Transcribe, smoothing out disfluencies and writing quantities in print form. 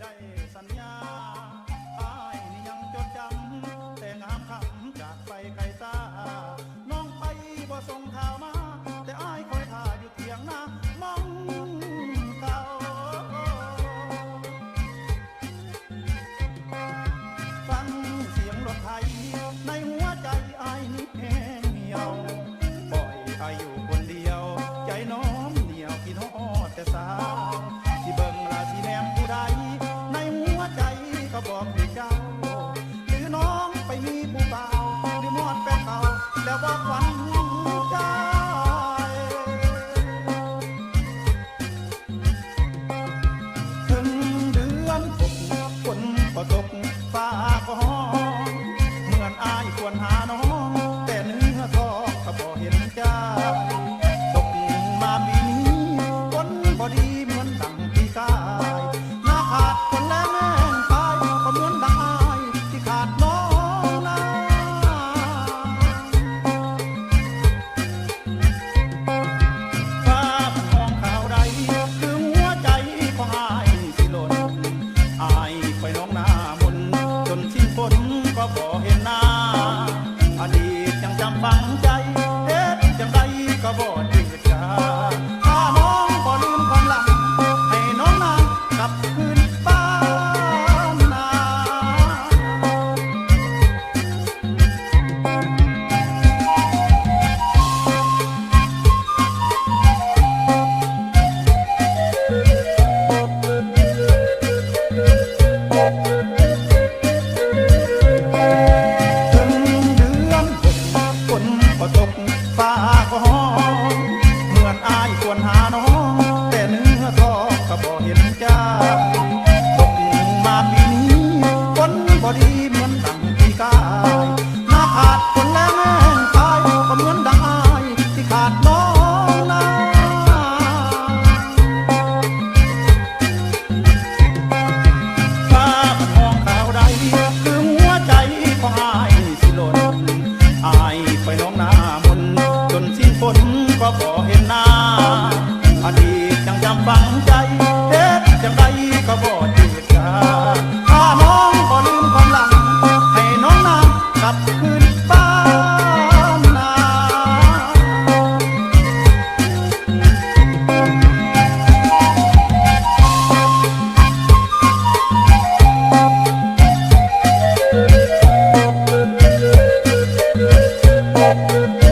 ได้สัญญาอ้ายนี่ยังจดจำแต่งามคำจากไปไกลตาน้องไปบ่ส่งข่าวมาแต่อ้ายคอยท่าอยู่เถียงนามองเก่าฟังเสียงรถไถในหัวใจอ้ายนี่แห้งเหี่ยวปล่อยอ้ายอยู่คนเดียวใจน้อมเหนียวคิดฮอดแต่สาวสิเบิ่งลาสิแนมผู้ใดในหัวใจก็บอกให้เจ้าหรือน้องไปมีผู้เบาหรือมอดแฟนเก่าแล้วบอกหวันใจถึงเดือนหกฝนก็ตกฟ้าก็ห้องเหมือนอายควรหาน้องแต่เนื้อทองก็บ่เห็นใจตกมาปีนี้ฝนบ่ดีเหมือนดังปีกายหน้าขาดคนแลแม่งตายก็เหมือนดังอายที่ขาดน้องนาฟ้ามันมองข่าวใดคือหัวใจของอายสิหล่นอายไปน้องหน้ามนจนสิ้นฝนก็บ่เห็นหน้าอดีตยังจำฝังใจเฮ็ดจังใดก็บ่จืดจางถ้าน้องบ่ลืมความหลังให้น้องนางกลับคืนบ้านนา ถึงเดือนหกฝนก็ตกฟ้าก็ห้องเหมือนอายควรหาน้องแต่เนื้อทองก็บ่เห็นใจตกมาปีนี้ฝนบ่ดีเหมือนดังปีกายหน้าขาดคนแล้วแม่งตายก็เหมือนดังอายที่ขาดน้องนาฟ้ามันมองข่าวใดคือหัวใจของอายสิหล่นอายไปน้องหน้ามนจนสิ้นฝนก็บ่เห็นหน้าอดีตยังจำฝังใจเฮ็ดจังใดก็บ่จืดจางถ้าน้องบ่ลืมความหลังให้น้องนางกลับคืนบ้านนา Thank you.